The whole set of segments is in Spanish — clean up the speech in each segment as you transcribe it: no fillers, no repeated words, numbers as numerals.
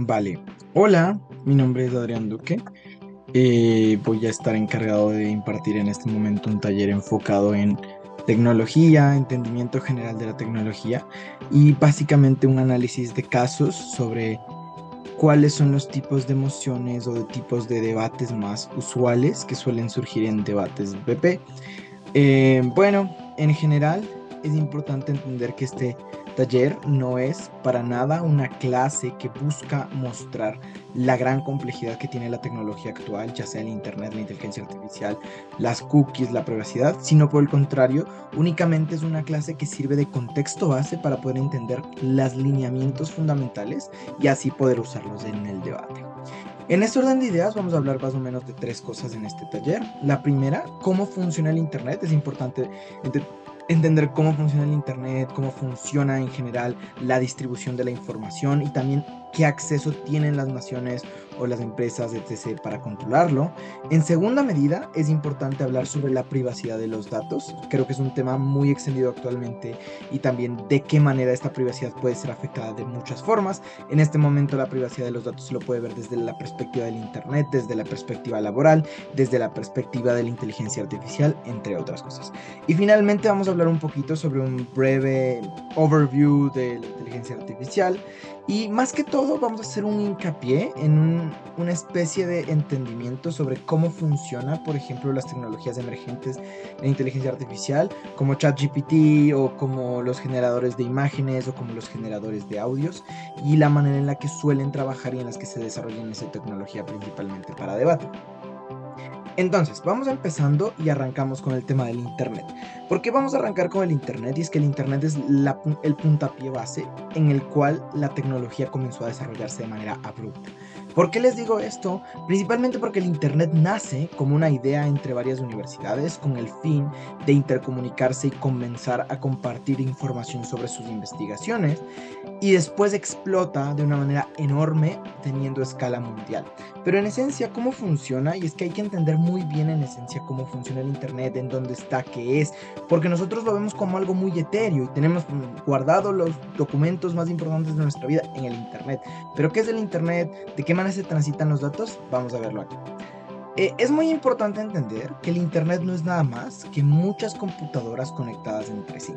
Vale. Hola, mi nombre es Adrián Duque. Voy a estar encargado de impartir en este momento un taller enfocado en tecnología, entendimiento general de la tecnología y básicamente un análisis de casos sobre cuáles son los tipos de emociones o de tipos de debates más usuales que suelen surgir en debates BP. Bueno, en general es importante entender que este taller no es para nada una clase que busca mostrar la gran complejidad que tiene la tecnología actual, ya sea el Internet, la inteligencia artificial, las cookies, la privacidad, sino por el contrario, únicamente es una clase que sirve de contexto base para poder entender los lineamientos fundamentales y así poder usarlos en el debate. En este orden de ideas vamos a hablar más o menos de tres cosas en este taller. La primera, cómo funciona el Internet. Es importante ente- entender cómo funciona el Internet, cómo funciona en general la distribución de la información y también qué acceso tienen las naciones o las empresas, etc., para controlarlo. En segunda medida, es importante hablar sobre la privacidad de los datos. Creo que es un tema muy extendido actualmente y también de qué manera esta privacidad puede ser afectada de muchas formas. En este momento la privacidad de los datos se lo puede ver desde la perspectiva del Internet, desde la perspectiva laboral, desde la perspectiva de la inteligencia artificial, entre otras cosas. Y finalmente vamos a hablar un poquito sobre un breve overview de la inteligencia artificial y más que todo vamos a hacer un hincapié en una especie de entendimiento sobre cómo funciona, por ejemplo, las tecnologías emergentes en inteligencia artificial, como ChatGPT o como los generadores de imágenes o como los generadores de audios y la manera en la que suelen trabajar y en las que se desarrollan esa tecnología principalmente para debate. Entonces, vamos empezando y arrancamos con el tema del Internet. ¿Por qué vamos a arrancar con el Internet? Y es que el Internet es el puntapié base en el cual la tecnología comenzó a desarrollarse de manera abrupta. ¿Por qué les digo esto? Principalmente porque el Internet nace como una idea entre varias universidades con el fin de intercomunicarse y comenzar a compartir información sobre sus investigaciones y después explota de una manera enorme teniendo escala mundial. Pero en esencia, ¿cómo funciona? Y es que hay que entender muy bien en esencia cómo funciona el Internet, en dónde está, qué es, porque nosotros lo vemos como algo muy etéreo y tenemos guardado los documentos más importantes de nuestra vida en el Internet. Pero ¿qué es el Internet? ¿De qué manera se transitan los datos? Vamos a verlo aquí. Es muy importante entender que el Internet no es nada más que muchas computadoras conectadas entre sí.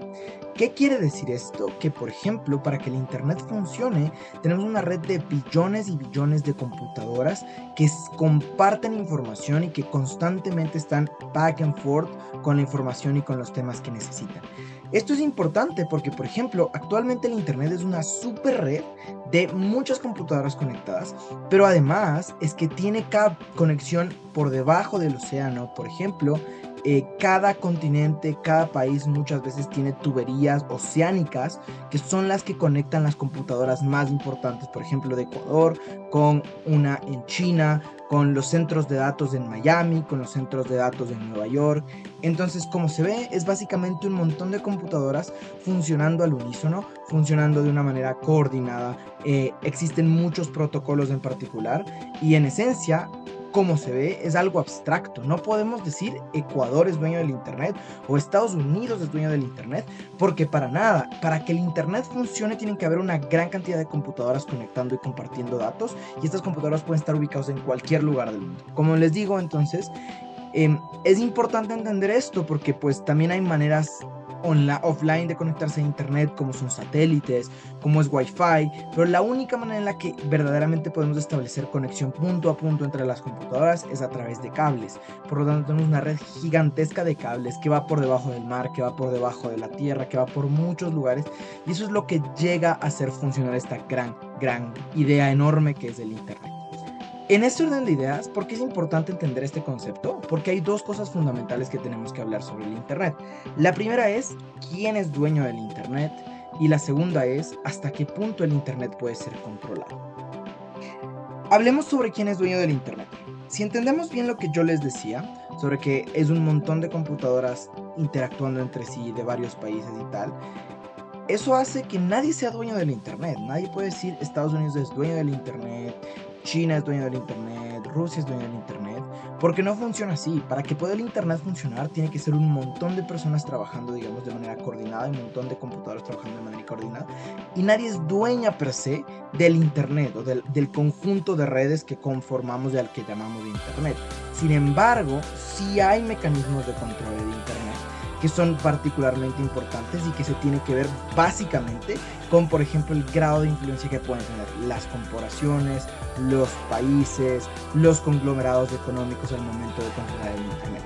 ¿Qué quiere decir esto? Que, por ejemplo, para que el Internet funcione, tenemos una red de billones y billones de computadoras que comparten información y que constantemente están back and forth con la información y con los temas que necesitan. Esto es importante porque, por ejemplo, actualmente el Internet es una super red de muchas computadoras conectadas, pero además es que tiene cada conexión por debajo del océano. Por ejemplo, cada continente, cada país muchas veces tiene tuberías oceánicas que son las que conectan las computadoras más importantes, por ejemplo, de Ecuador, con una en China, con los centros de datos en Miami, con los centros de datos en Nueva York. Entonces, como se ve, es básicamente un montón de computadoras funcionando al unísono, funcionando de una manera coordinada. Existen muchos protocolos en particular y en esencia, como se ve, es algo abstracto. No podemos decir Ecuador es dueño del Internet o Estados Unidos es dueño del Internet, porque para nada, para que el Internet funcione tienen que haber una gran cantidad de computadoras conectando y compartiendo datos y estas computadoras pueden estar ubicadas en cualquier lugar del mundo. Como les digo, entonces, es importante entender esto porque pues también hay maneras offline de conectarse a internet como son satélites, como es Wi-Fi, pero la única manera en la que verdaderamente podemos establecer conexión punto a punto entre las computadoras es a través de cables. Por lo tanto, tenemos una red gigantesca de cables que va por debajo del mar, que va por debajo de la tierra, que va por muchos lugares y eso es lo que llega a hacer funcionar esta gran idea enorme que es el internet. En este orden de ideas, ¿por qué es importante entender este concepto? Porque hay dos cosas fundamentales que tenemos que hablar sobre el Internet. La primera es quién es dueño del Internet y la segunda es hasta qué punto el Internet puede ser controlado. Hablemos sobre quién es dueño del Internet. Si entendemos bien lo que yo les decía, sobre que es un montón de computadoras interactuando entre sí de varios países y tal, eso hace que nadie sea dueño del Internet. Nadie puede decir Estados Unidos es dueño del Internet, China es dueño del Internet, Rusia es dueño del Internet, porque no funciona así. Para que pueda el Internet funcionar, tiene que ser un montón de personas trabajando, digamos, de manera coordinada, un montón de computadores trabajando de manera coordinada, y nadie es dueña per se del Internet o del conjunto de redes que conformamos y al que llamamos Internet. Sin embargo, sí hay mecanismos de control de Internet que son particularmente importantes y que se tiene que ver básicamente con, por ejemplo, el grado de influencia que pueden tener las corporaciones, los países, los conglomerados económicos al momento de controlar el Internet.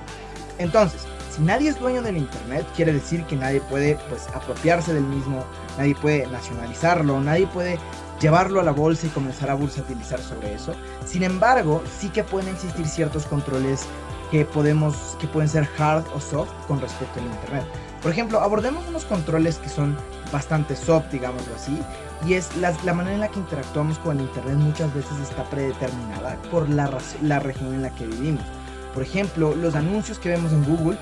Entonces, si nadie es dueño del Internet, quiere decir que nadie puede, pues, apropiarse del mismo, nadie puede nacionalizarlo, nadie puede llevarlo a la bolsa y comenzar a bursatilizar sobre eso. Sin embargo, sí que pueden existir ciertos controles que pueden ser hard o soft con respecto al Internet. Por ejemplo, abordemos unos controles que son bastante soft, digámoslo así, y es la manera en la que interactuamos con el Internet muchas veces está predeterminada por la región en la que vivimos. Por ejemplo, los anuncios que vemos en Google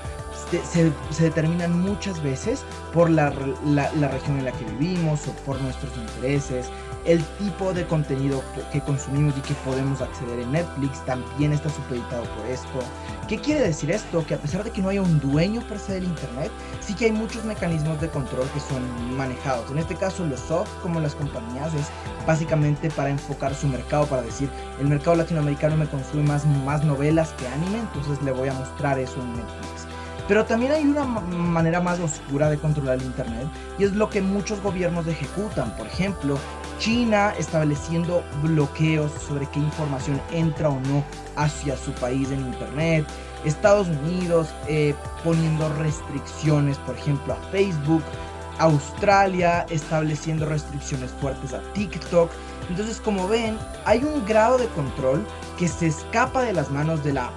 se determinan muchas veces por la región en la que vivimos o por nuestros intereses. El tipo de contenido que consumimos y que podemos acceder en Netflix también está supeditado por esto. ¿Qué quiere decir esto? Que a pesar de que no haya un dueño per se del Internet, sí que hay muchos mecanismos de control que son manejados. En este caso, los soft, como las compañías, es básicamente para enfocar su mercado, para decir, el mercado latinoamericano me consume más novelas que anime, entonces le voy a mostrar eso en Netflix. Pero también hay una manera más oscura de controlar el Internet, y es lo que muchos gobiernos ejecutan. Por ejemplo, China estableciendo bloqueos sobre qué información entra o no hacia su país en Internet. Estados Unidos poniendo restricciones, por ejemplo, a Facebook. Australia estableciendo restricciones fuertes a TikTok. Entonces, como ven, hay un grado de control que se escapa de las manos de la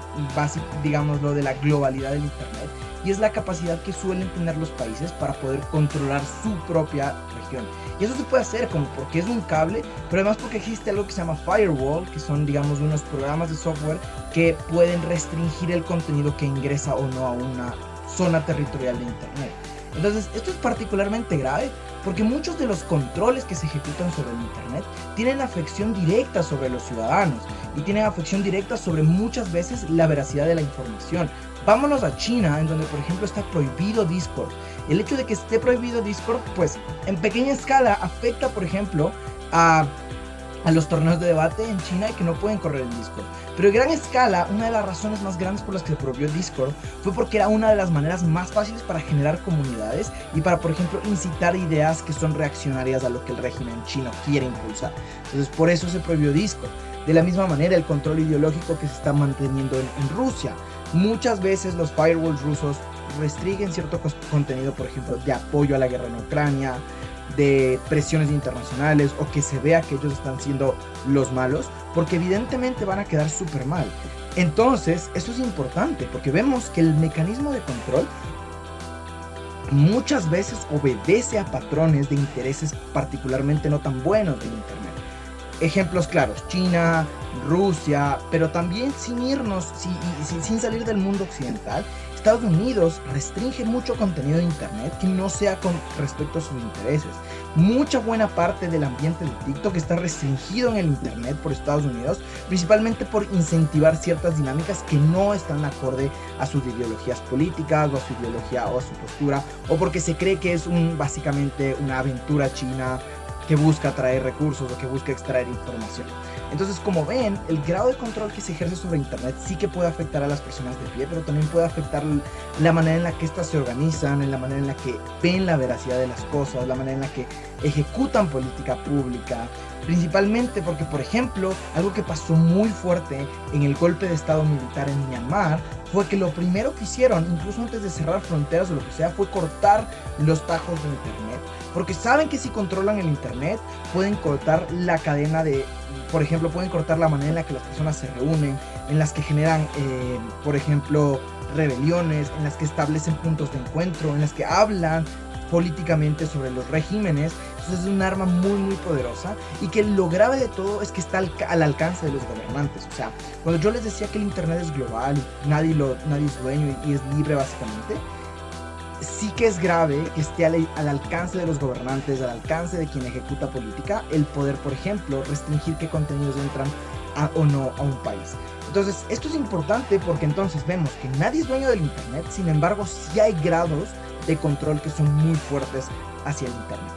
digámoslo, de la globalidad del Internet, y es la capacidad que suelen tener los países para poder controlar su propia región. Y eso se puede hacer como porque es un cable, pero además porque existe algo que se llama firewall, que son, digamos, unos programas de software que pueden restringir el contenido que ingresa o no a una zona territorial de Internet. Entonces, esto es particularmente grave porque muchos de los controles que se ejecutan sobre el Internet tienen afección directa sobre los ciudadanos y tienen afección directa sobre muchas veces la veracidad de la información. Vámonos a China, en donde, por ejemplo, está prohibido Discord. El hecho de que esté prohibido Discord, pues, en pequeña escala afecta, por ejemplo, a los torneos de debate en China y que no pueden correr en Discord. Pero en gran escala, una de las razones más grandes por las que se prohibió Discord fue porque era una de las maneras más fáciles para generar comunidades y para, por ejemplo, incitar ideas que son reaccionarias a lo que el régimen chino quiere impulsar. Entonces, por eso se prohibió Discord. De la misma manera, el control ideológico que se está manteniendo en Rusia. Muchas veces los firewalls rusos restringen cierto contenido, por ejemplo, de apoyo a la guerra en Ucrania, de presiones internacionales, o que se vea que ellos están siendo los malos, porque evidentemente van a quedar súper mal. Entonces, eso es importante, porque vemos que el mecanismo de control muchas veces obedece a patrones de intereses particularmente no tan buenos del Internet. Ejemplos claros, China, Rusia, pero también sin irnos, sin salir del mundo occidental. Estados Unidos restringe mucho contenido de Internet que no sea con respecto a sus intereses. Mucha buena parte del ambiente de TikTok está restringido en el Internet por Estados Unidos, principalmente por incentivar ciertas dinámicas que no están acorde a sus ideologías políticas o a su ideología o a su postura, o porque se cree que es básicamente una aventura china que busca atraer recursos o que busca extraer información. Entonces, como ven, el grado de control que se ejerce sobre Internet sí que puede afectar a las personas de pie, pero también puede afectar la manera en la que éstas se organizan, en la manera en la que ven la veracidad de las cosas, la manera en la que ejecutan política pública, principalmente porque, por ejemplo, algo que pasó muy fuerte en el golpe de estado militar en Myanmar fue que lo primero que hicieron, incluso antes de cerrar fronteras o lo que sea, fue cortar los tajos de Internet, porque saben que si controlan el Internet pueden cortar la cadena de, por ejemplo, pueden cortar la manera en la que las personas se reúnen, en las que generan, por ejemplo, rebeliones, en las que establecen puntos de encuentro, en las que hablan políticamente sobre los regímenes. Entonces es un arma muy poderosa, y que lo grave de todo es que está al alcance de los gobernantes. O sea, cuando yo les decía que el Internet es global y nadie es dueño y es libre básicamente, sí que es grave que esté al alcance de los gobernantes, al alcance de quien ejecuta política, el poder, por ejemplo, restringir qué contenidos entran o no a un país. Entonces, esto es importante porque entonces vemos que nadie es dueño del Internet, sin embargo, sí hay grados de control que son muy fuertes hacia el Internet.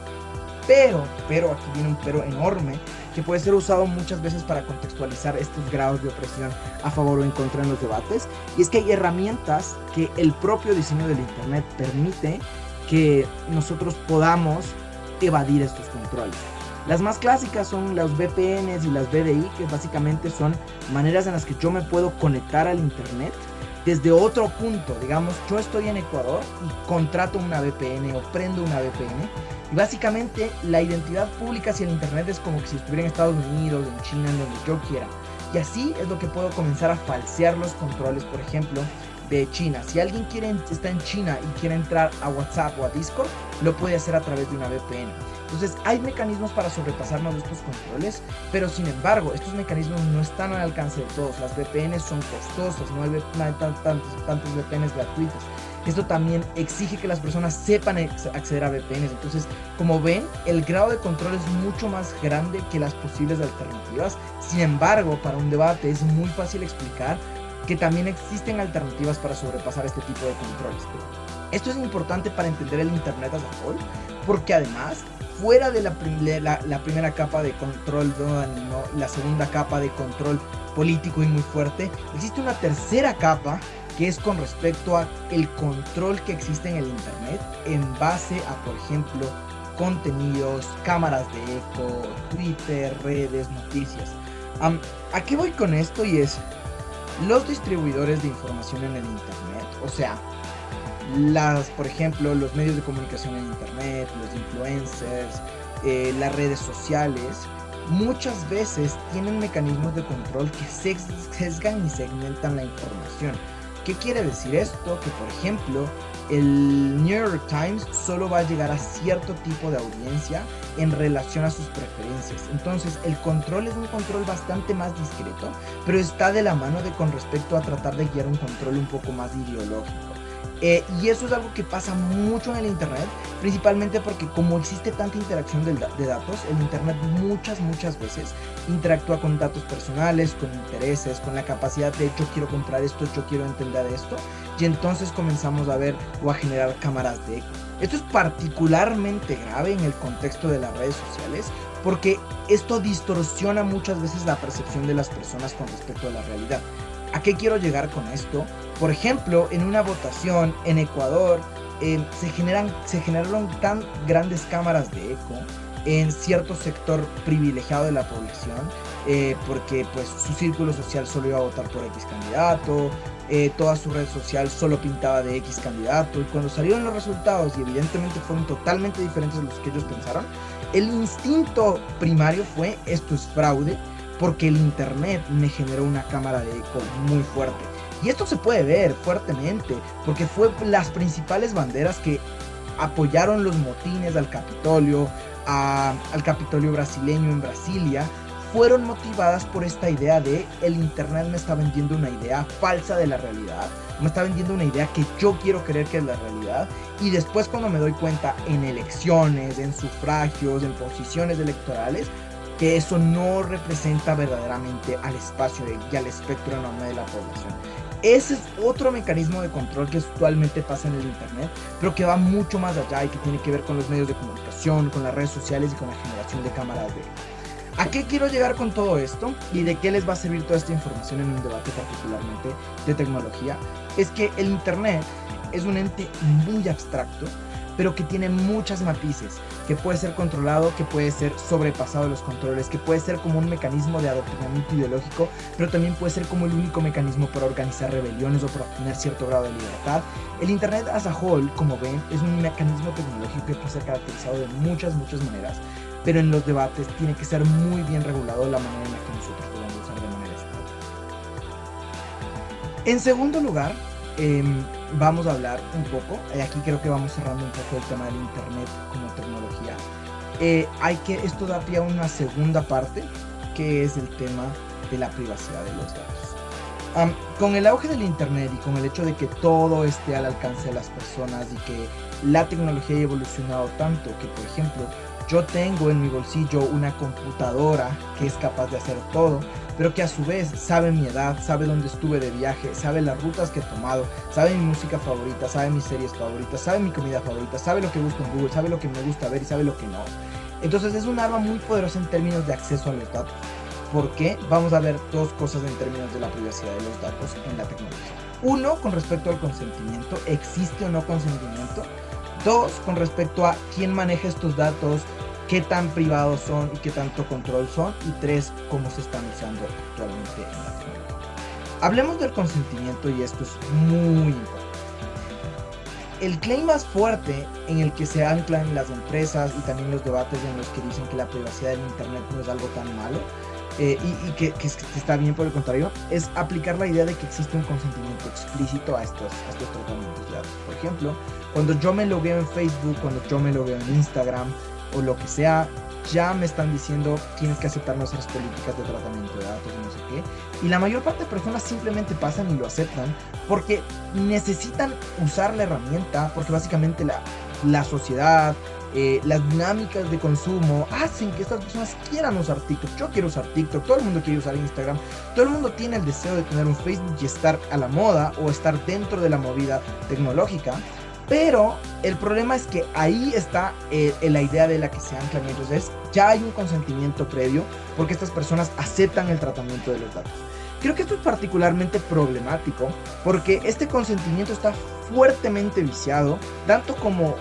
Pero, aquí viene un pero enorme, que puede ser usado muchas veces para contextualizar estos grados de opresión a favor o en contra en los debates, y es que hay herramientas que el propio diseño del Internet permite que nosotros podamos evadir estos controles. Las más clásicas son los VPNs y las VDI, que básicamente son maneras en las que yo me puedo conectar al Internet desde otro punto. Digamos, yo estoy en Ecuador y contrato una VPN o prendo una VPN. Y básicamente la identidad pública hacia el Internet es como que si estuviera en Estados Unidos, en China, en donde yo quiera. Y así es lo que puedo comenzar a falsear los controles, por ejemplo, de China. Si alguien está en China y quiere entrar a WhatsApp o a Discord, lo puede hacer a través de una VPN. Entonces hay mecanismos para sobrepasarnos de estos controles, pero sin embargo estos mecanismos no están al alcance de todos. Las VPNs son costosas, no hay tantos VPNs gratuitos. Esto también exige que las personas sepan acceder a VPNs. Entonces, como ven, el grado de control es mucho más grande que las posibles alternativas. Sin embargo, para un debate es muy fácil explicar que también existen alternativas para sobrepasar este tipo de controles. Esto es importante para entender el Internet as a whole, porque además, fuera de la primera capa de control, la segunda capa de control político y muy fuerte, existe una tercera capa que es con respecto a el control que existe en el Internet en base a, por ejemplo, contenidos, cámaras de eco, Twitter, redes, noticias. ¿A qué voy con esto? Y es los distribuidores de información en el Internet, o sea, por ejemplo, los medios de comunicación en Internet, los influencers, las redes sociales, muchas veces tienen mecanismos de control que sesgan y segmentan la información. ¿Qué quiere decir esto? Que, por ejemplo, el New York Times solo va a llegar a cierto tipo de audiencia en relación a sus preferencias. Entonces, el control es un control bastante más discreto, pero está de la mano con respecto a tratar de guiar un control un poco más ideológico. Y eso es algo que pasa mucho en el Internet, principalmente porque como existe tanta interacción de datos, el Internet muchas veces interactúa con datos personales, con intereses, con la capacidad de yo quiero comprar esto, yo quiero entender esto, y entonces comenzamos a ver o a generar cámaras de eco. Esto es particularmente grave en el contexto de las redes sociales, porque esto distorsiona muchas veces la percepción de las personas con respecto a la realidad. ¿A qué quiero llegar con esto? Por ejemplo, en una votación en Ecuador se generaron tan grandes cámaras de eco en cierto sector privilegiado de la población, porque pues su círculo social solo iba a votar por X candidato, toda su red social solo pintaba de X candidato, y cuando salieron los resultados y evidentemente fueron totalmente diferentes de los que ellos pensaron, el instinto primario fue: esto es fraude, porque el Internet me generó una cámara de eco muy fuerte. Y esto se puede ver fuertemente, porque fue las principales banderas que apoyaron los motines al Capitolio brasileño en Brasilia, fueron motivadas por esta idea de el Internet me está vendiendo una idea falsa de la realidad, me está vendiendo una idea que yo quiero creer que es la realidad, y después cuando me doy cuenta en elecciones, en sufragios, en posiciones electorales, que eso no representa verdaderamente al espacio y al espectro enorme de la población. Ese es otro mecanismo de control que actualmente pasa en el Internet, pero que va mucho más allá y que tiene que ver con los medios de comunicación, con las redes sociales y con la generación de cámaras de eco. ¿A qué quiero llegar con todo esto? ¿Y de qué les va a servir toda esta información en un debate particularmente de tecnología? Es que el Internet es un ente muy abstracto, pero que tiene muchos matices, que puede ser controlado, que puede ser sobrepasado los controles, que puede ser como un mecanismo de adoctrinamiento ideológico, pero también puede ser como el único mecanismo para organizar rebeliones o para obtener cierto grado de libertad. El Internet as a whole, como ven, es un mecanismo tecnológico que puede ser caracterizado de muchas maneras, pero en los debates tiene que ser muy bien regulado la manera en la que nosotros podemos usar de manera estratégica. En segundo lugar, vamos a hablar un poco, aquí creo que vamos cerrando un poco el tema del Internet como tecnología. Esto da pie a una segunda parte, que es el tema de la privacidad de los datos. Con el auge del Internet y con el hecho de que todo esté al alcance de las personas y que la tecnología haya evolucionado tanto que, por ejemplo, yo tengo en mi bolsillo una computadora que es capaz de hacer todo, pero que a su vez sabe mi edad, sabe dónde estuve de viaje, sabe las rutas que he tomado, sabe mi música favorita, sabe mis series favoritas, sabe mi comida favorita, sabe lo que busco en Google, sabe lo que me gusta ver y sabe lo que no. Entonces es un arma muy poderosa en términos de acceso a los datos. ¿Por qué? Vamos a ver dos cosas en términos de la privacidad de los datos en la tecnología. Uno, con respecto al consentimiento, ¿existe o no consentimiento? Dos, con respecto a quién maneja estos datos, qué tan privados son y qué tanto control son. Y tres, cómo se están usando actualmente en la tecnología. Hablemos del consentimiento y esto es muy importante. El claim más fuerte en el que se anclan las empresas y también los debates en los que dicen que la privacidad del Internet no es algo tan malo, y que está bien, por el contrario, es aplicar la idea de que existe un consentimiento explícito a estos tratamientos de datos. Por ejemplo, cuando yo me logueo en Facebook, cuando yo me logueo en Instagram o lo que sea, ya me están diciendo tienes que aceptar nuestras políticas de tratamiento de datos y no sé qué. Y la mayor parte de personas simplemente pasan y lo aceptan porque necesitan usar la herramienta, porque básicamente la sociedad, las dinámicas de consumo hacen que estas personas quieran usar TikTok. Yo quiero usar TikTok, todo el mundo quiere usar Instagram, todo el mundo tiene el deseo de tener un Facebook y estar a la moda o estar dentro de la movida tecnológica. Pero el problema es que ahí está la idea de la que se anclan ellos, es ya hay un consentimiento previo porque estas personas aceptan el tratamiento de los datos. Creo que esto es particularmente problemático porque este consentimiento está fuertemente viciado, tanto como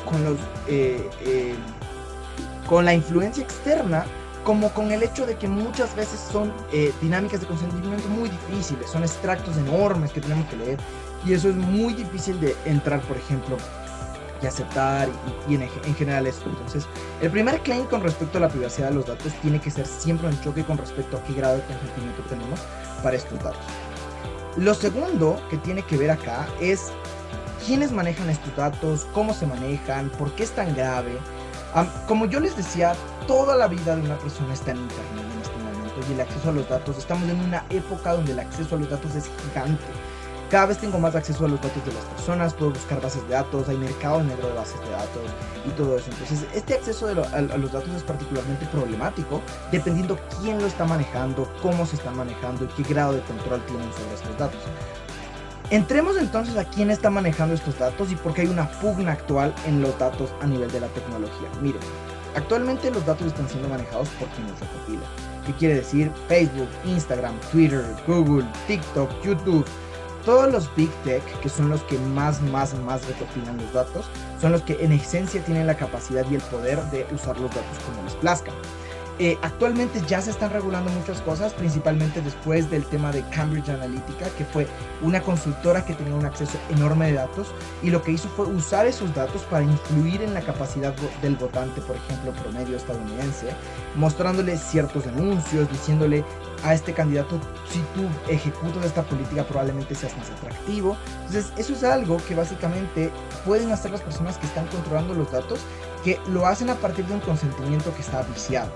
con la influencia externa, como con el hecho de que muchas veces son dinámicas de consentimiento muy difíciles, son extractos enormes que tenemos que leer, y eso es muy difícil de entrar, por ejemplo, y aceptar y en general esto. Entonces, el primer claim con respecto a la privacidad de los datos tiene que ser siempre un choque con respecto a qué grado de consentimiento tenemos para estos datos. Lo segundo que tiene que ver acá es quiénes manejan estos datos, cómo se manejan, por qué es tan grave. Como yo les decía, toda la vida de una persona está en Internet en este momento, y el acceso a los datos, estamos en una época donde el acceso a los datos es gigante. Cada vez tengo más acceso a los datos de las personas, puedo buscar bases de datos, hay mercado negro de bases de datos y todo eso. Entonces, este acceso a los datos es particularmente problemático dependiendo quién lo está manejando, cómo se están manejando y qué grado de control tienen sobre estos datos. Entremos entonces a quién está manejando estos datos y por qué hay una pugna actual en los datos a nivel de la tecnología. Miren, actualmente los datos están siendo manejados por quien los recopila. ¿Qué quiere decir? Facebook, Instagram, Twitter, Google, TikTok, YouTube. Todos los Big Tech, que son los que más recopilan los datos, son los que en esencia tienen la capacidad y el poder de usar los datos como les plazca. Actualmente ya se están regulando muchas cosas, principalmente después del tema de Cambridge Analytica, que fue una consultora que tenía un acceso enorme de datos, y lo que hizo fue usar esos datos para influir en la capacidad del votante, por ejemplo, promedio estadounidense, mostrándole ciertos anuncios, diciéndole a este candidato, si tú ejecutas esta política probablemente seas más atractivo. Entonces eso es algo que básicamente pueden hacer las personas que están controlando los datos, que lo hacen a partir de un consentimiento que está viciado.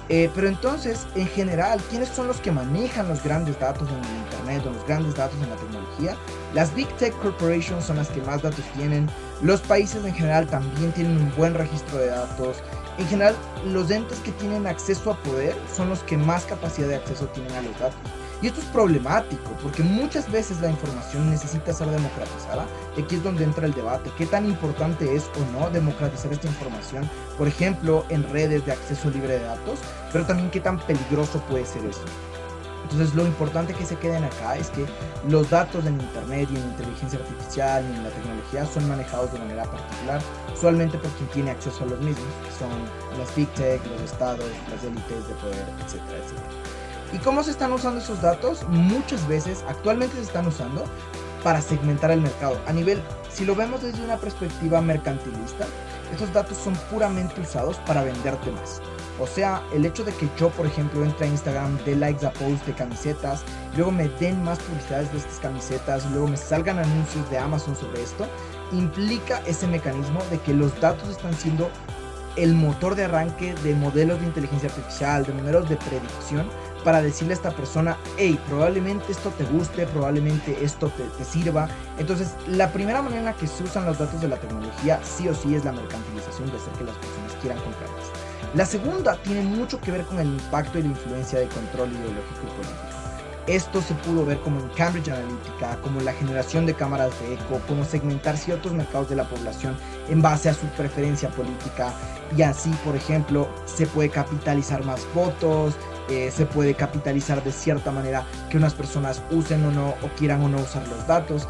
Pero entonces, en general, ¿quiénes son los que manejan los grandes datos en el Internet o los grandes datos en la tecnología? Las Big Tech Corporations son las que más datos tienen. Los países en general también tienen un buen registro de datos. En general, los entes que tienen acceso a poder son los que más capacidad de acceso tienen a los datos. Y esto es problemático porque muchas veces la información necesita ser democratizada, y aquí es donde entra el debate. ¿Qué tan importante es o no democratizar esta información? Por ejemplo, en redes de acceso libre de datos, pero también qué tan peligroso puede ser eso. Entonces, lo importante que se queden acá es que los datos en Internet y en inteligencia artificial y en la tecnología son manejados de manera particular, usualmente por quien tiene acceso a los mismos, que son las Big Tech, los estados, las élites de poder, etcétera, etcétera. ¿Y cómo se están usando esos datos? Muchas veces, actualmente se están usando para segmentar el mercado. A nivel, si lo vemos desde una perspectiva mercantilista, estos datos son puramente usados para venderte más. O sea, el hecho de que yo, por ejemplo, entre a Instagram, dé likes a posts de camisetas, luego me den más publicidades de estas camisetas, luego me salgan anuncios de Amazon sobre esto, implica ese mecanismo de que los datos están siendo el motor de arranque de modelos de inteligencia artificial, de modelos de predicción, para decirle a esta persona, hey, probablemente esto te guste, probablemente esto te sirva. Entonces, la primera manera en la que se usan los datos de la tecnología, sí o sí, es la mercantilización, de hacer que las personas quieran comprarlas. La segunda tiene mucho que ver con el impacto y la influencia de control ideológico y político. Esto se pudo ver como en Cambridge Analytica, como la generación de cámaras de eco, como segmentar ciertos mercados de la población en base a su preferencia política, y así, por ejemplo, se puede capitalizar más votos, se puede capitalizar de cierta manera que unas personas usen o no, o quieran o no usar los datos.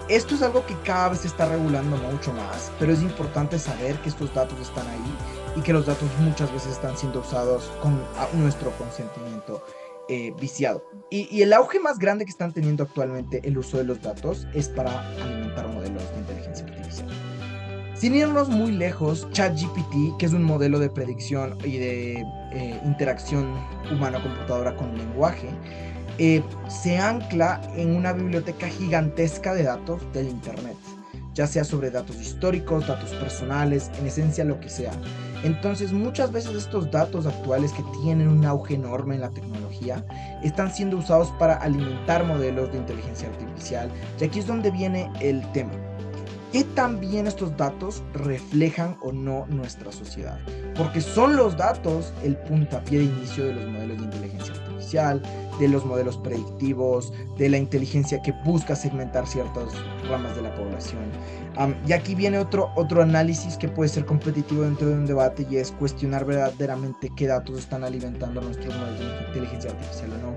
Esto es algo que cada vez se está regulando mucho más, pero es importante saber que estos datos están ahí y que los datos muchas veces están siendo usados con nuestro consentimiento viciado. Y el auge más grande que están teniendo actualmente el uso de los datos es para alimentar modelos de inteligencia artificial. Sin irnos muy lejos, ChatGPT, que es un modelo de predicción y de interacción humano-computadora con lenguaje, se ancla en una biblioteca gigantesca de datos del Internet, ya sea sobre datos históricos, datos personales, en esencia lo que sea. Entonces, muchas veces estos datos actuales que tienen un auge enorme en la tecnología están siendo usados para alimentar modelos de inteligencia artificial. Y aquí es donde viene el tema. ¿Qué tan bien estos datos reflejan o no nuestra sociedad? Porque son los datos el puntapié de inicio de los modelos de inteligencia artificial, de los modelos predictivos, de la inteligencia que busca segmentar ciertas ramas de la población. Y aquí viene otro análisis que puede ser competitivo dentro de un debate, y es cuestionar verdaderamente qué datos están alimentando nuestros modelos de inteligencia artificial o no.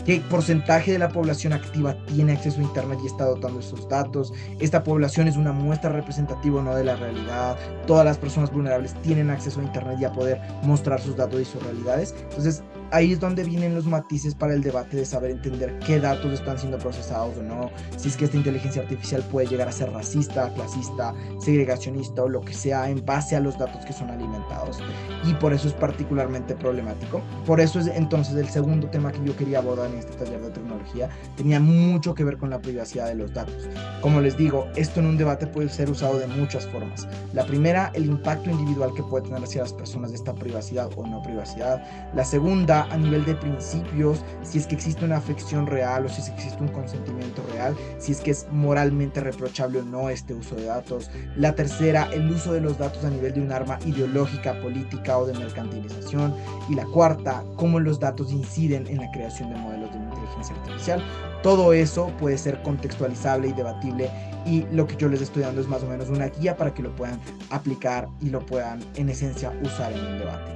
¿Qué porcentaje de la población activa tiene acceso a Internet y está dotando esos datos? ¿Esta población es una muestra representativa o no de la realidad? ¿Todas las personas vulnerables tienen acceso a Internet y a poder mostrar sus datos y sus realidades? Entonces, ahí es donde vienen los matices para el debate de saber entender qué datos están siendo procesados o no, si es que esta inteligencia artificial puede llegar a ser racista, clasista, segregacionista o lo que sea en base a los datos que son alimentados, y por eso es particularmente problemático. Por eso es entonces el segundo tema que yo quería abordar en este taller de tecnología, tenía mucho que ver con la privacidad de los datos. Como les digo, esto en un debate puede ser usado de muchas formas. La primera, el impacto individual que puede tener hacia las personas de esta privacidad o no privacidad. La segunda, a nivel de principios, si es que existe una afección real o si es que existe un consentimiento real, si es que es moralmente reprochable o no este uso de datos. La tercera, el uso de los datos a nivel de un arma ideológica, política o de mercantilización. Y la cuarta, cómo los datos inciden en la creación de modelos de inteligencia artificial. Todo eso puede ser contextualizable y debatible, y lo que yo les estoy dando es más o menos una guía para que lo puedan aplicar y lo puedan en esencia usar en un debate.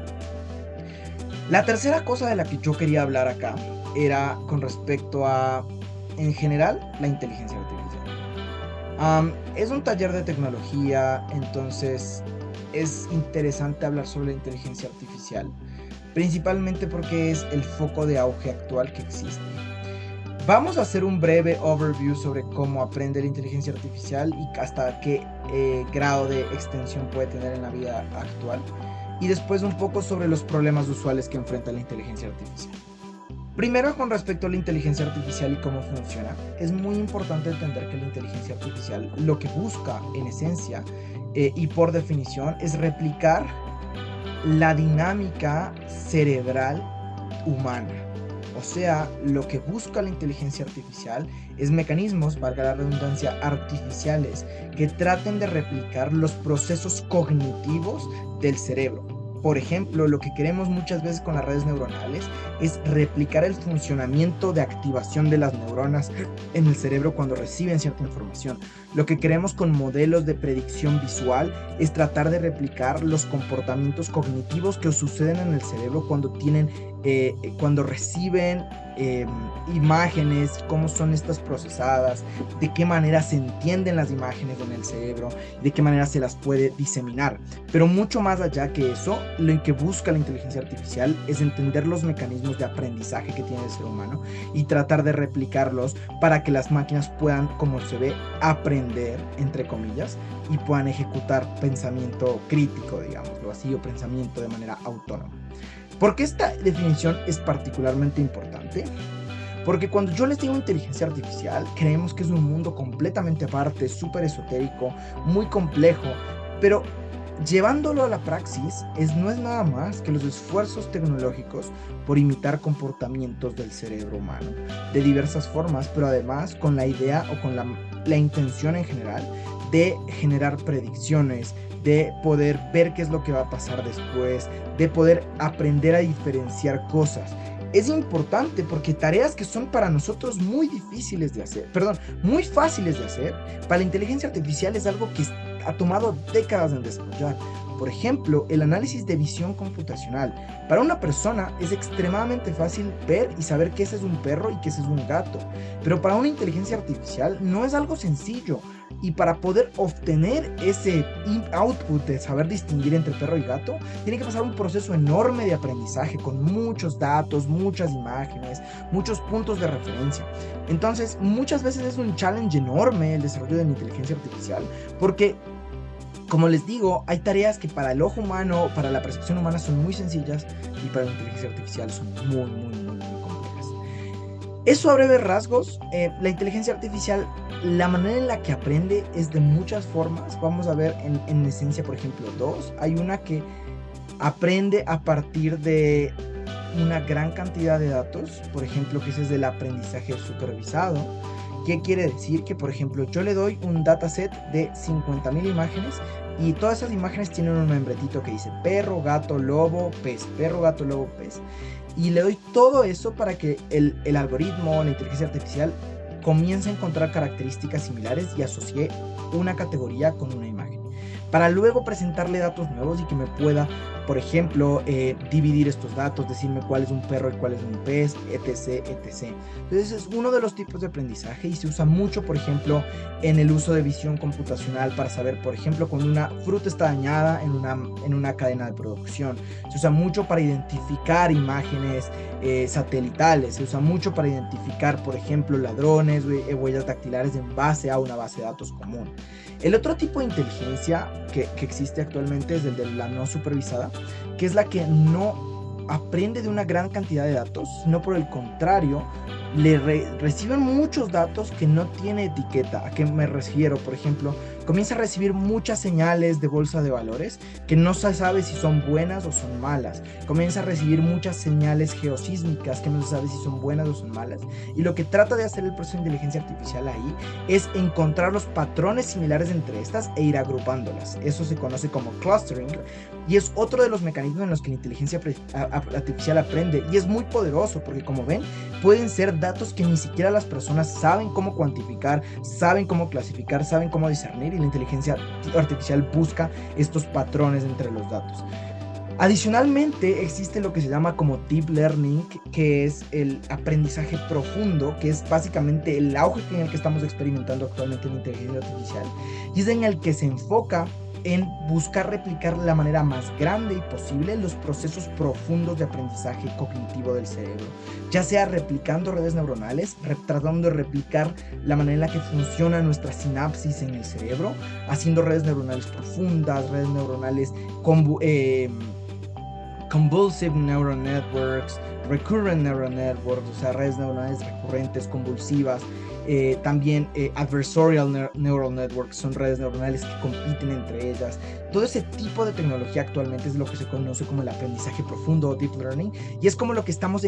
La tercera cosa de la que yo quería hablar acá era con respecto a, en general, la inteligencia artificial. Es un taller de tecnología, entonces es interesante hablar sobre la inteligencia artificial, principalmente porque es el foco de auge actual que existe. Vamos a hacer un breve overview sobre cómo aprende la inteligencia artificial y hasta qué grado de extensión puede tener en la vida actual. Y después un poco sobre los problemas usuales que enfrenta la inteligencia artificial. Primero, con respecto a la inteligencia artificial y cómo funciona, es muy importante entender que la inteligencia artificial lo que busca en esencia y por definición es replicar la dinámica cerebral humana. O sea, lo que busca la inteligencia artificial es mecanismos, valga la redundancia, artificiales que traten de replicar los procesos cognitivos del cerebro. Por ejemplo, lo que queremos muchas veces con las redes neuronales es replicar el funcionamiento de activación de las neuronas en el cerebro cuando reciben cierta información. Lo que queremos con modelos de predicción visual es tratar de replicar los comportamientos cognitivos que suceden en el cerebro cuando reciben imágenes, cómo son estas procesadas, de qué manera se entienden las imágenes en el cerebro, de qué manera se las puede diseminar. Pero mucho más allá que eso, lo que busca la inteligencia artificial es entender los mecanismos de aprendizaje que tiene el ser humano y tratar de replicarlos para que las máquinas puedan, como se ve, aprender, entre comillas, y puedan ejecutar pensamiento crítico, digámoslo así, o pensamiento de manera autónoma. ¿Por qué esta definición es particularmente importante? Porque cuando yo les digo inteligencia artificial, creemos que es un mundo completamente aparte, súper esotérico, muy complejo, pero llevándolo a la praxis no es nada más que los esfuerzos tecnológicos por imitar comportamientos del cerebro humano, de diversas formas, pero además con la idea o con la intención en general de generar predicciones, de poder ver qué es lo que va a pasar después, de poder aprender a diferenciar cosas. es importante porque tareas que son para nosotros muy difíciles de hacer, perdón, muy fáciles de hacer, para la inteligencia artificial es algo que ha tomado décadas en desarrollar. Por ejemplo, el análisis de visión computacional. Para una persona es extremadamente fácil ver y saber que ese es un perro y que ese es un gato, pero para una inteligencia artificial no es algo sencillo. Y para poder obtener ese output de saber distinguir entre perro y gato, tiene que pasar un proceso enorme de aprendizaje con muchos datos, muchas imágenes, muchos puntos de referencia. Entonces, muchas veces es un challenge enorme el desarrollo de la inteligencia artificial, porque, como les digo, hay tareas que para el ojo humano, para la percepción humana son muy sencillas y para la inteligencia artificial son muy complejas. Eso a breves rasgos. La inteligencia artificial, la manera en la que aprende es de muchas formas. Vamos a ver en esencia, por ejemplo, dos. Hay una que aprende a partir de una gran cantidad de datos, por ejemplo, que ese es el aprendizaje supervisado. ¿Qué quiere decir? Que, por ejemplo, yo le doy un dataset de 50.000 imágenes y todas esas imágenes tienen un membretito que dice perro, gato, lobo, pez, perro, gato, lobo, pez. Y le doy todo eso para que el algoritmo, la inteligencia artificial, comience a encontrar características similares y asocie una categoría con una imagen, para luego presentarle datos nuevos y que me pueda, por ejemplo, dividir estos datos, decirme cuál es un perro y cuál es un pez, etc, etc. Entonces es uno de los tipos de aprendizaje y se usa mucho, por ejemplo, en el uso de visión computacional para saber, por ejemplo, cuando una fruta está dañada en una cadena de producción. Se usa mucho para identificar imágenes satelitales, se usa mucho para identificar, por ejemplo, ladrones, huellas dactilares en base a una base de datos común. El otro tipo de inteligencia que existe actualmente es el de la no supervisada, que es la que no aprende de una gran cantidad de datos, sino por el contrario, reciben muchos datos que no tiene etiqueta. ¿A qué me refiero? Por ejemplo, comienza a recibir muchas señales de bolsa de valores que no se sabe si son buenas o son malas. Comienza a recibir muchas señales geosísmicas que no se sabe si son buenas o son malas. Y lo que trata de hacer el proceso de inteligencia artificial ahí es encontrar los patrones similares entre estas e ir agrupándolas. Eso se conoce como clustering y es otro de los mecanismos en los que la inteligencia artificial aprende, y es muy poderoso porque, como ven, pueden ser datos que ni siquiera las personas saben cómo cuantificar, saben cómo clasificar, saben cómo discernir, y la inteligencia artificial busca estos patrones entre los datos. Adicionalmente, existe lo que se llama como deep learning, que es el aprendizaje profundo, que es básicamente el auge en el que estamos experimentando actualmente en la inteligencia artificial, y es en el que se enfoca en buscar replicar de la manera más grande y posible los procesos profundos de aprendizaje cognitivo del cerebro, ya sea replicando redes neuronales, tratando de replicar la manera en la que funciona nuestra sinapsis en el cerebro, haciendo redes neuronales profundas, redes neuronales convulsive neural networks, recurrent neural networks, o sea, redes neuronales recurrentes, convulsivas. También adversarial neural networks, son redes neuronales que compiten entre ellas. Todo ese tipo de tecnología actualmente es lo que se conoce como el aprendizaje profundo o deep learning, y es como lo que estamos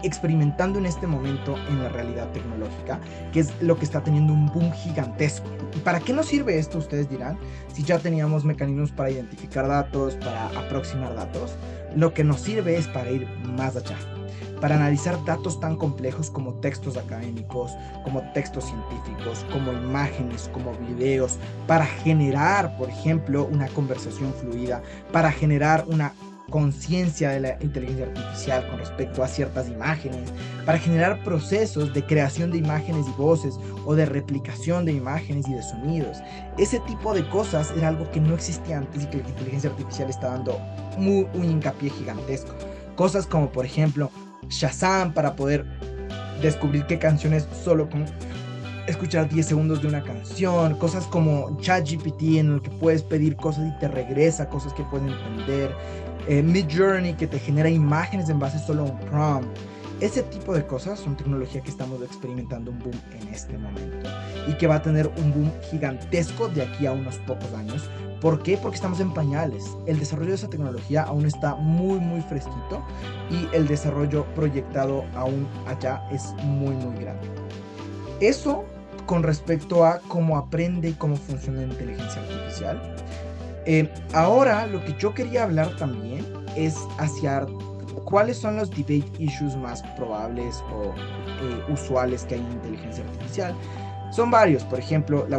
experimentando en este momento en la realidad tecnológica, que es lo que está teniendo un boom gigantesco. ¿Y para qué nos sirve esto? Ustedes dirán, si ya teníamos mecanismos para identificar datos, para aproximar datos. Lo que nos sirve es para ir más allá, para analizar datos tan complejos como textos académicos, como textos científicos, como imágenes, como videos, para generar, por ejemplo, una conversación fluida, para generar una conciencia de la inteligencia artificial con respecto a ciertas imágenes, para generar procesos de creación de imágenes y voces o de replicación de imágenes y de sonidos. Ese tipo de cosas era algo que no existía antes y que la inteligencia artificial está dando un hincapié gigantesco. Cosas como, por ejemplo, Shazam, para poder descubrir qué canciones solo con escuchar 10 segundos de una canción, cosas como ChatGPT, en el que puedes pedir cosas y te regresa cosas que puedes entender, Midjourney, que te genera imágenes en base solo a un prompt. Ese tipo de cosas son tecnología que estamos experimentando un boom en este momento y que va a tener un boom gigantesco de aquí a unos pocos años. ¿Por qué? Porque estamos en pañales. El desarrollo de esa tecnología aún está muy fresquito y el desarrollo proyectado aún allá es muy grande. Eso con respecto a cómo aprende y cómo funciona la inteligencia artificial. Ahora lo que yo quería hablar también es hacia ¿cuáles son los debate issues más probables o usuales que hay en inteligencia artificial? Son varios, por ejemplo, la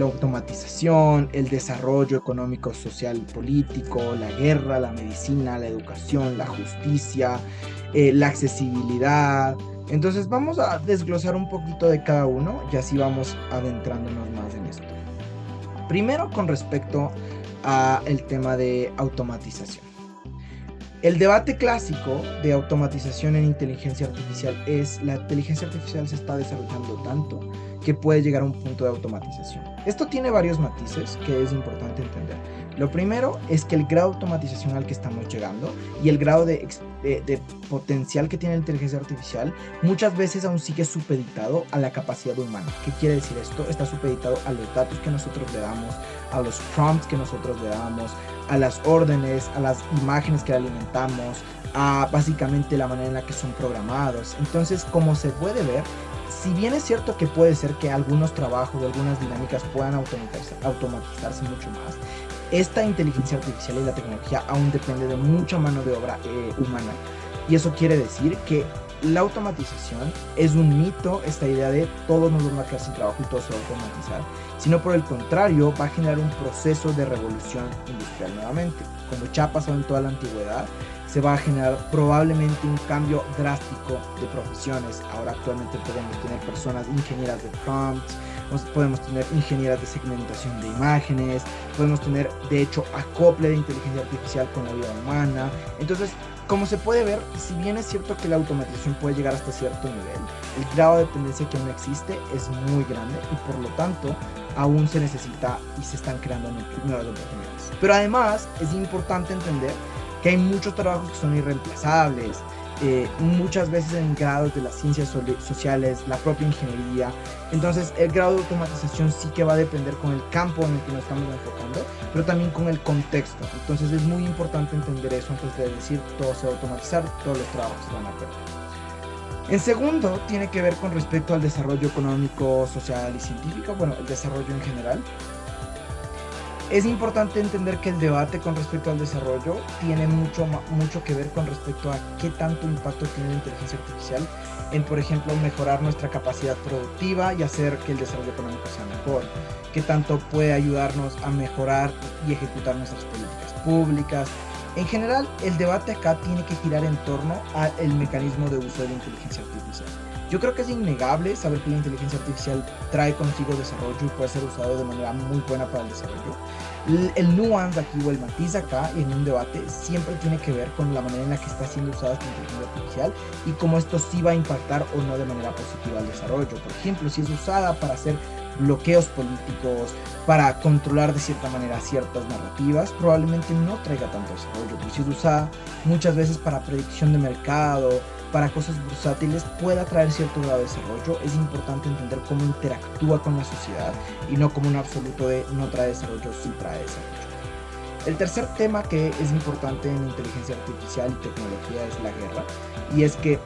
automatización, el desarrollo económico, social y político, la guerra, la medicina, la educación, la justicia, la accesibilidad. Entonces vamos a desglosar un poquito de cada uno y así vamos adentrándonos más en esto. Primero, con respecto al tema de automatización. El debate clásico de automatización en inteligencia artificial es: la inteligencia artificial se está desarrollando tanto que puede llegar a un punto de automatización. Esto tiene varios matices que es importante entender. Lo primero es que el grado de automatización al que estamos llegando y el grado de potencial que tiene la inteligencia artificial muchas veces aún sigue supeditado a la capacidad humana. ¿Qué quiere decir esto? Está supeditado a los datos que nosotros le damos, a los prompts que nosotros le damos, a las órdenes, a las imágenes que le alimentamos, a básicamente la manera en la que son programados. Entonces, como se puede ver, si bien es cierto que puede ser que algunos trabajos, algunas dinámicas puedan automatizarse mucho más, esta inteligencia artificial y la tecnología aún depende de mucha mano de obra humana. Y eso quiere decir que la automatización es un mito, esta idea de todos nos vamos a quedar sin trabajo y todo se va a automatizar, sino por el contrario va a generar un proceso de revolución industrial nuevamente. Como ya ha pasado en toda la antigüedad, se va a generar probablemente un cambio drástico de profesiones. Ahora actualmente podemos tener personas ingenieras de prompts, podemos tener ingenieras de segmentación de imágenes, podemos tener de hecho acople de inteligencia artificial con la vida humana. Entonces, como se puede ver, si bien es cierto que la automatización puede llegar hasta cierto nivel, el grado de dependencia que aún existe es muy grande y por lo tanto aún se necesita y se están creando nuevas oportunidades. Pero además es importante entender que hay muchos trabajos que son irreemplazables, muchas veces en grados de las ciencias sociales, la propia ingeniería. Entonces el grado de automatización sí que va a depender con el campo en el que nos estamos enfocando, pero también con el contexto. Entonces es muy importante entender eso antes de decir todo se va a automatizar, todos los trabajos se van a perder. En segundo, tiene que ver con respecto al desarrollo económico, social y científico, bueno, el desarrollo en general. Es importante entender que el debate con respecto al desarrollo tiene mucho que ver con respecto a qué tanto impacto tiene la inteligencia artificial en, por ejemplo, mejorar nuestra capacidad productiva y hacer que el desarrollo económico sea mejor. Qué tanto puede ayudarnos a mejorar y ejecutar nuestras políticas públicas. En general, el debate acá tiene que girar en torno al mecanismo de uso de la inteligencia artificial. Yo creo que es innegable saber que la inteligencia artificial trae consigo desarrollo y puede ser usado de manera muy buena para el desarrollo. El nuance aquí o el matiz acá en un debate siempre tiene que ver con la manera en la que está siendo usada esta inteligencia artificial y cómo esto sí va a impactar o no de manera positiva al desarrollo. Por ejemplo, si es usada para hacer bloqueos políticos, para controlar de cierta manera ciertas narrativas, probablemente no traiga tanto desarrollo. Pero si es usada muchas veces para predicción de mercado, para cosas bursátiles, pueda traer cierto grado de desarrollo. Es importante entender cómo interactúa con la sociedad y no como un absoluto de no trae desarrollo, sí trae desarrollo. El tercer tema que es importante en inteligencia artificial y tecnología es la guerra, y es que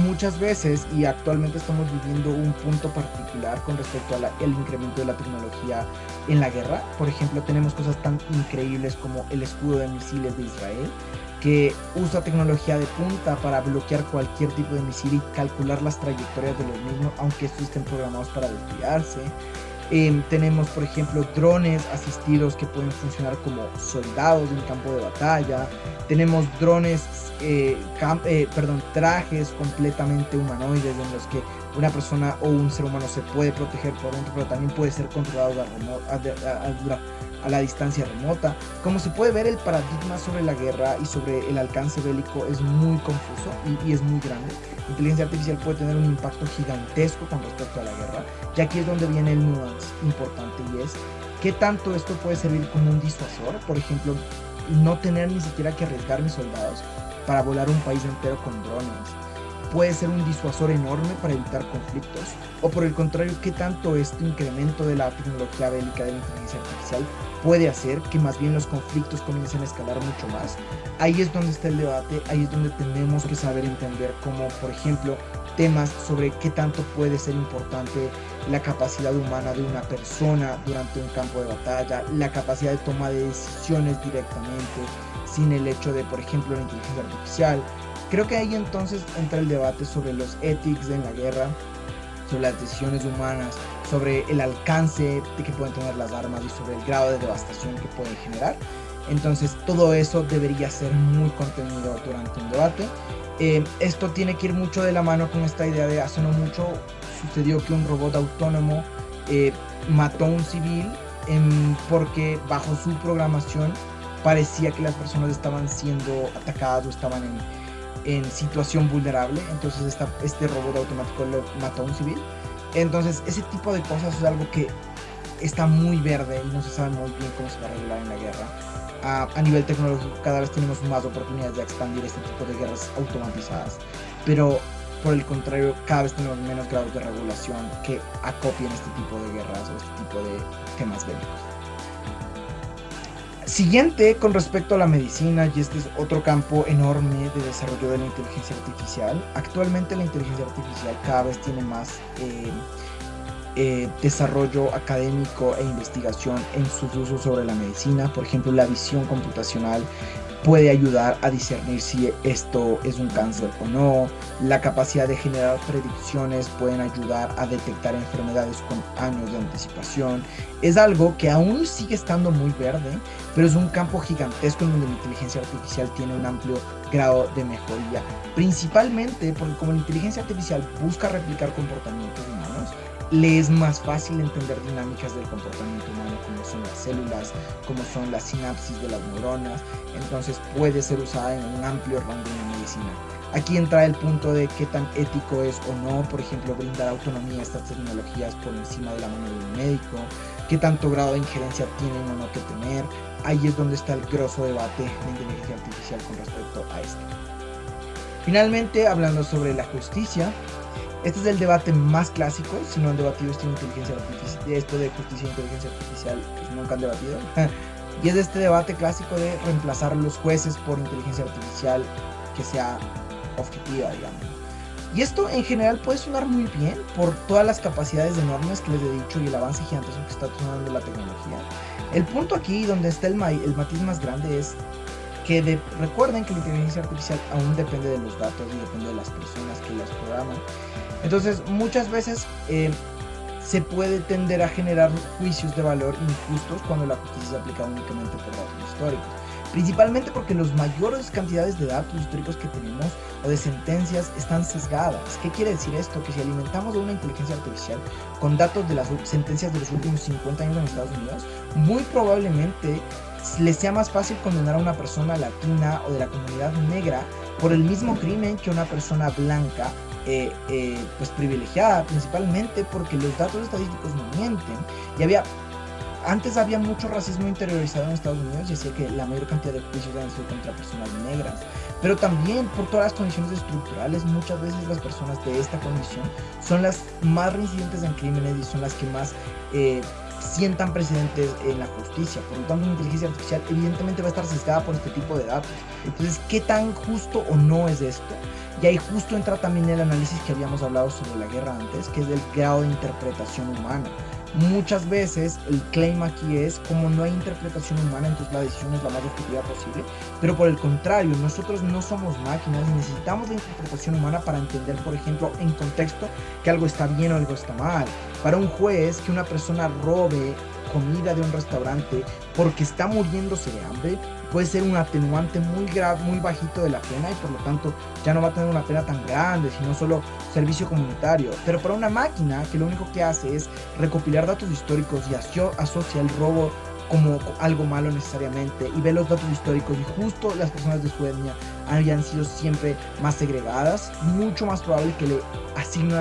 muchas veces y actualmente estamos viviendo un punto particular con respecto al incremento de la tecnología en la guerra. Por ejemplo, tenemos cosas tan increíbles como el escudo de misiles de Israel, que usa tecnología de punta para bloquear cualquier tipo de misil y calcular las trayectorias de los mismos, aunque estos estén programados para desviarse. Tenemos, por ejemplo, drones asistidos que pueden funcionar como soldados en campo de batalla. Tenemos drones, trajes completamente humanoides en los que una persona o un ser humano se puede proteger por dentro, pero también puede ser controlado a la distancia remota. Como se puede ver, el paradigma sobre la guerra y sobre el alcance bélico es muy confuso y es muy grande. La inteligencia artificial puede tener un impacto gigantesco con respecto a la guerra, y aquí es donde viene el nuance importante, y es qué tanto esto puede servir como un disuasor. Por ejemplo, no tener ni siquiera que arriesgar mis soldados para volar un país entero con drones puede ser un disuasor enorme para evitar conflictos, o por el contrario, qué tanto este incremento de la tecnología bélica de la inteligencia artificial puede hacer que más bien los conflictos comiencen a escalar mucho más. Ahí es donde está el debate, ahí es donde tenemos que saber entender, como por ejemplo temas sobre qué tanto puede ser importante la capacidad humana de una persona durante un campo de batalla, la capacidad de toma de decisiones directamente, sin el hecho de, por ejemplo, la inteligencia artificial. Creo que ahí entonces entra el debate sobre los ethics en la guerra, sobre las decisiones humanas, sobre el alcance de que pueden tener las armas y sobre el grado de devastación que pueden generar. Entonces todo eso debería ser muy contenido durante un debate. Esto tiene que ir mucho de la mano con esta idea de hace no mucho sucedió que un robot autónomo mató a un civil porque bajo su programación parecía que las personas estaban siendo atacadas o estaban en situación vulnerable. Entonces este robot automático mató a un civil. Entonces ese tipo de cosas es algo que está muy verde y no se sabe muy bien cómo se va a regular en la guerra. A nivel tecnológico cada vez tenemos más oportunidades de expandir este tipo de guerras automatizadas, pero por el contrario cada vez tenemos menos grados de regulación que acopien este tipo de guerras o este tipo de temas bélicos. Siguiente, con respecto a la medicina, y este es otro campo enorme de desarrollo de la inteligencia artificial. Actualmente la inteligencia artificial cada vez tiene más desarrollo académico e investigación en sus usos sobre la medicina. Por ejemplo, la visión computacional puede ayudar a discernir si esto es un cáncer o no. La capacidad de generar predicciones pueden ayudar a detectar enfermedades con años de anticipación. Es algo que aún sigue estando muy verde, pero es un campo gigantesco en donde la inteligencia artificial tiene un amplio grado de mejoría, principalmente porque como la inteligencia artificial busca replicar comportamientos humanos, le es más fácil entender dinámicas del comportamiento humano, como son las células, como son las sinapsis de las neuronas. Entonces puede ser usada en un amplio rango de medicina. Aquí entra el punto de qué tan ético es o no, por ejemplo, brindar autonomía a estas tecnologías por encima de la mano de un médico, qué tanto grado de injerencia tienen o no que tener. Ahí es donde está el grosso debate de inteligencia artificial con respecto a esto. Finalmente, hablando sobre la justicia, este es el debate más clásico. Si no han debatido esto de justicia e inteligencia artificial, pues nunca han debatido. Y es este debate clásico de reemplazar a los jueces por inteligencia artificial que sea objetiva, digamos. Y esto en general puede sonar muy bien por todas las capacidades enormes que les he dicho y el avance gigantesco que está tomando la tecnología. El punto aquí donde está el matiz más grande es que recuerden que la inteligencia artificial aún depende de los datos y depende de las personas que las programan. Entonces muchas veces se puede tender a generar juicios de valor injustos cuando la justicia se aplica únicamente por datos históricos, principalmente porque las mayores cantidades de datos históricos que tenemos o de sentencias están sesgadas. ¿Qué quiere decir esto? Que si alimentamos a una inteligencia artificial con datos de las sentencias de los últimos 50 años en Estados Unidos, muy probablemente le sea más fácil condenar a una persona latina o de la comunidad negra por el mismo crimen que una persona blanca pues privilegiada, principalmente porque los datos estadísticos no mienten. Y antes había mucho racismo interiorizado en Estados Unidos y hacía que la mayor cantidad de juicios hayan sido contra personas negras, pero también por todas las condiciones estructurales. Muchas veces las personas de esta condición son las más reincidentes en crímenes y son las que más sientan precedentes en la justicia. Por lo tanto, una inteligencia artificial evidentemente va a estar sesgada por este tipo de datos. Entonces, ¿qué tan justo o no es esto? Y ahí justo entra también el análisis que habíamos hablado sobre la guerra antes, que es del grado de interpretación humana. Muchas veces el claim aquí es como no hay interpretación humana, entonces la decisión es la más objetiva posible, pero por el contrario, nosotros no somos máquinas y necesitamos la interpretación humana para entender, por ejemplo, en contexto que algo está bien o algo está mal. Para un juez, que una persona robe comida de un restaurante porque está muriéndose de hambre puede ser un atenuante muy grave, muy bajito de la pena, y por lo tanto ya no va a tener una pena tan grande, sino solo servicio comunitario. Pero para una máquina que lo único que hace es recopilar datos históricos y asocia el robo como algo malo necesariamente y ve los datos históricos y justo las personas de su etnia habían sido siempre más segregadas, mucho más probable que le asigne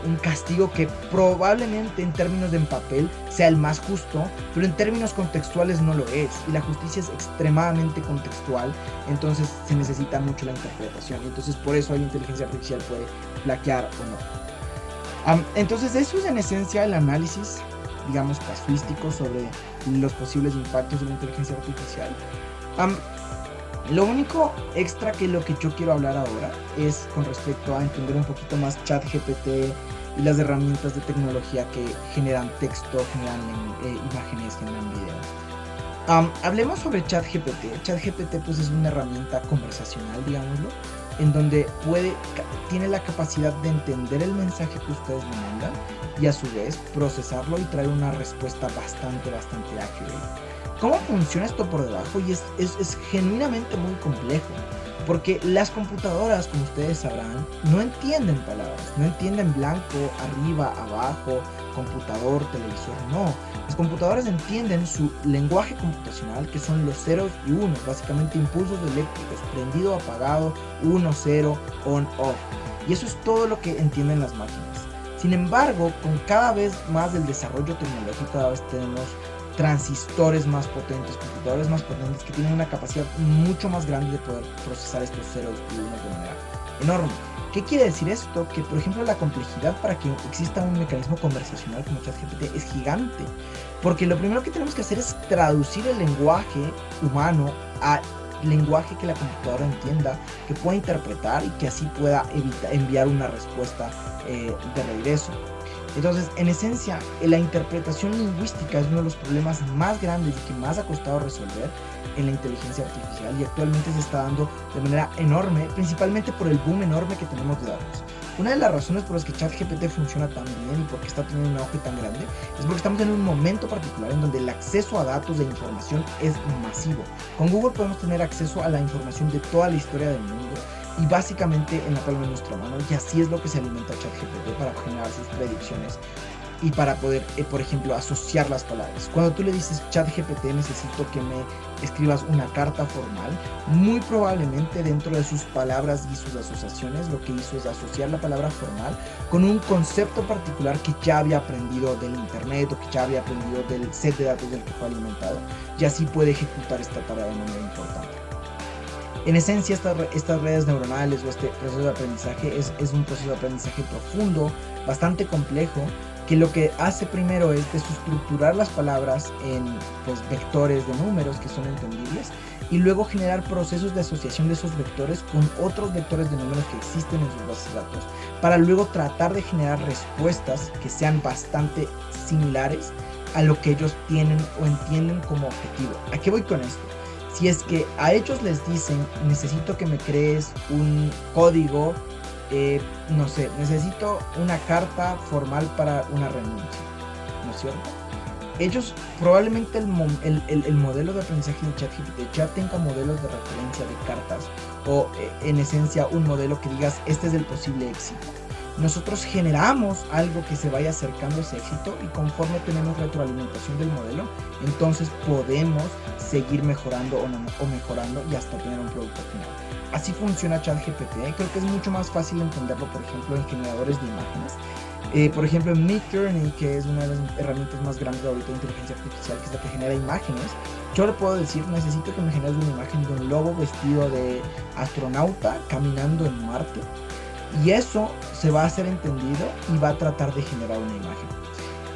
un castigo que probablemente en términos de papel sea el más justo, pero en términos contextuales no lo es, y la justicia es extremadamente contextual. Entonces se necesita mucho la interpretación, y entonces por eso la inteligencia artificial puede flaquear o no. Entonces eso es en esencia el análisis, digamos, casuístico sobre los posibles impactos de la inteligencia artificial. Lo único extra que lo que yo quiero hablar ahora es con respecto a entender un poquito más ChatGPT y las herramientas de tecnología que generan texto, generan imágenes, generan video. Hablemos sobre ChatGPT. ChatGPT pues es una herramienta conversacional, digámoslo, en donde tiene la capacidad de entender el mensaje que ustedes le mandan y a su vez procesarlo y traer una respuesta bastante accurate. ¿Cómo funciona esto por debajo? Y es genuinamente muy complejo, porque las computadoras, como ustedes sabrán, no entienden palabras, no entienden blanco, arriba, abajo, computador, televisor, no. Las computadoras entienden su lenguaje computacional, que son los ceros y unos, básicamente impulsos eléctricos, prendido, apagado, 1, 0, on, off. Y eso es todo lo que entienden las máquinas. Sin embargo, con cada vez más del desarrollo tecnológico, cada vez tenemos transistores más potentes, computadores más potentes que tienen una capacidad mucho más grande de poder procesar estos ceros y unos de manera enorme. ¿Qué quiere decir esto? Que, por ejemplo, la complejidad para que exista un mecanismo conversacional como ChatGPT es gigante, porque lo primero que tenemos que hacer es traducir el lenguaje humano a lenguaje que la computadora entienda, que pueda interpretar y que así pueda enviar una respuesta de regreso. Entonces, en esencia, la interpretación lingüística es uno de los problemas más grandes y que más ha costado resolver en la inteligencia artificial, y actualmente se está dando de manera enorme, principalmente por el boom enorme que tenemos de datos. Una de las razones por las que ChatGPT funciona tan bien y por qué está teniendo un auge tan grande es porque estamos en un momento particular en donde el acceso a datos de información es masivo. Con Google podemos tener acceso a la información de toda la historia del mundo y básicamente en la palma de nuestra mano, y así es lo que se alimenta ChatGPT para generar sus predicciones y para poder, por ejemplo, asociar las palabras. Cuando tú le dices ChatGPT, necesito que me escribas una carta formal, muy probablemente dentro de sus palabras y sus asociaciones lo que hizo es asociar la palabra formal con un concepto particular que ya había aprendido del internet o que ya había aprendido del set de datos del que fue alimentado, y así puede ejecutar esta tarea de manera importante. En esencia, estas redes neuronales o este proceso de aprendizaje es un proceso de aprendizaje profundo, bastante complejo, que lo que hace primero es desestructurar las palabras en vectores de números que son entendibles, y luego generar procesos de asociación de esos vectores con otros vectores de números que existen en sus bases de datos, para luego tratar de generar respuestas que sean bastante similares a lo que ellos tienen o entienden como objetivo. ¿A qué voy con esto? Si es que a ellos les dicen, necesito que me crees un código, no sé, necesito una carta formal para una renuncia, ¿no es cierto? Ellos probablemente el modelo de aprendizaje de ChatGPT ya tenga modelos de referencia de cartas, o en esencia un modelo que digas, este es el posible éxito. Nosotros generamos algo que se vaya acercando a ese éxito, y conforme tenemos retroalimentación del modelo, entonces podemos seguir mejorando o mejorando y hasta tener un producto final. Así funciona ChatGPT. Creo que es mucho más fácil entenderlo, por ejemplo, en generadores de imágenes. Por ejemplo, en Midjourney, que es una de las herramientas más grandes ahorita de inteligencia artificial, que es la que genera imágenes, yo le puedo decir, necesito que me generes una imagen de un lobo vestido de astronauta caminando en Marte, y eso se va a hacer entendido y va a tratar de generar una imagen.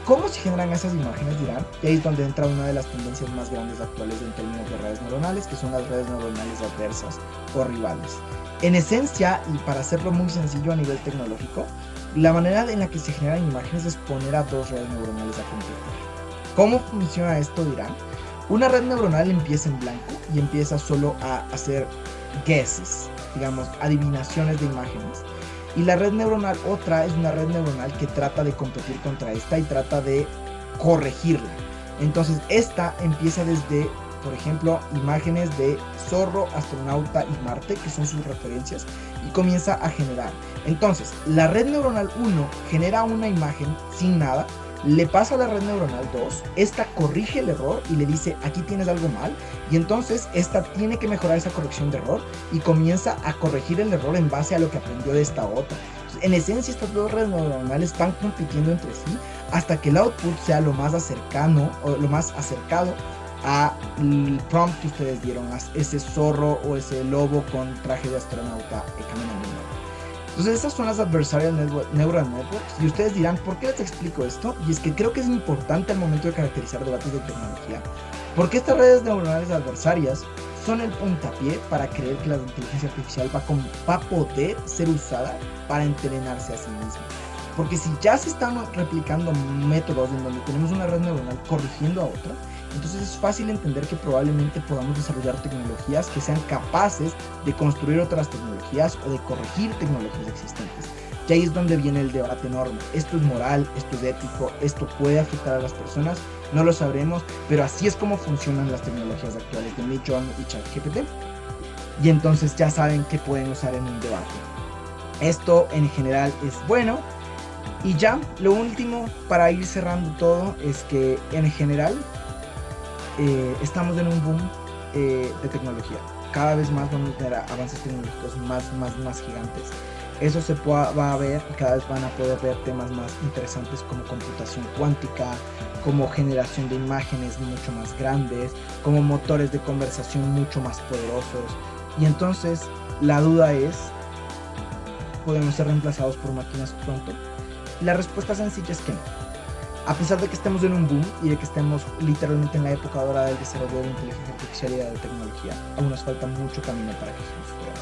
¿Cómo se generan esas imágenes? Dirán. Y ahí es donde entra una de las tendencias más grandes actuales en términos de redes neuronales, que son las redes neuronales adversas o rivales. En esencia, y para hacerlo muy sencillo a nivel tecnológico, la manera en la que se generan imágenes es poner a dos redes neuronales a competir. ¿Cómo funciona esto? Dirán. Una red neuronal empieza en blanco y empieza solo a hacer guesses, digamos, adivinaciones de imágenes. Y la red neuronal, otra, es una red neuronal que trata de competir contra esta y trata de corregirla. Entonces esta empieza desde, por ejemplo, imágenes de zorro, astronauta y Marte, que son sus referencias, y comienza a generar. Entonces la red neuronal 1 genera una imagen sin nada, le pasa a la red neuronal 2, esta corrige el error y le dice, aquí tienes algo mal, y entonces esta tiene que mejorar esa corrección de error y comienza a corregir el error en base a lo que aprendió de esta otra. Entonces, en esencia, estas dos redes neuronales van compitiendo entre sí hasta que el output sea lo más acercado al prompt que ustedes dieron, a ese zorro o ese lobo con traje de astronauta caminando en Marte. Entonces esas son las Adversarial Neural Networks, y ustedes dirán, ¿por qué les explico esto? Y es que creo que es importante al momento de caracterizar debates de tecnología, porque estas redes neuronales adversarias son el puntapié para creer que la inteligencia artificial va a poder ser usada para entrenarse a sí misma. Porque si ya se están replicando métodos en donde tenemos una red neuronal corrigiendo a otra, entonces es fácil entender que probablemente podamos desarrollar tecnologías que sean capaces de construir otras tecnologías o de corregir tecnologías existentes. Y ahí es donde viene el debate enorme. ¿Esto es moral? ¿Esto es ético? ¿Esto puede afectar a las personas? No lo sabremos, pero así es como funcionan las tecnologías actuales de Midjourney y ChatGPT. Y entonces ya saben que pueden usar en un debate. Esto en general es bueno. Y ya, lo último para ir cerrando todo es que en general estamos en un boom de tecnología. Cada vez más vamos a tener avances tecnológicos más gigantes. Eso va a ver, cada vez van a poder ver temas más interesantes como computación cuántica, como generación de imágenes mucho más grandes, como motores de conversación mucho más poderosos. Y entonces la duda es, ¿podemos ser reemplazados por máquinas pronto? La respuesta sencilla es que no. A pesar de que estemos en un boom y de que estemos literalmente en la época ahora del desarrollo de la inteligencia artificial y de la tecnología, aún nos falta mucho camino para que eso suceda.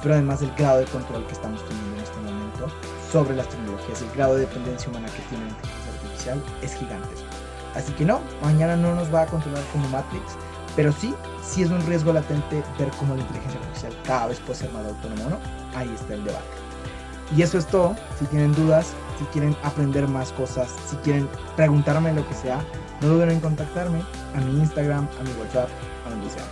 Pero además el grado de control que estamos teniendo en este momento sobre las tecnologías, el grado de dependencia humana que tiene la inteligencia artificial es gigantesco. Así que no, mañana no nos va a controlar como Matrix, pero sí es un riesgo latente ver cómo la inteligencia artificial cada vez puede ser más autónoma o no. Ahí está el debate. Y eso es todo. Si tienen dudas, si quieren aprender más cosas, si quieren preguntarme lo que sea, no duden en contactarme a mi Instagram, a mi WhatsApp, a donde sea.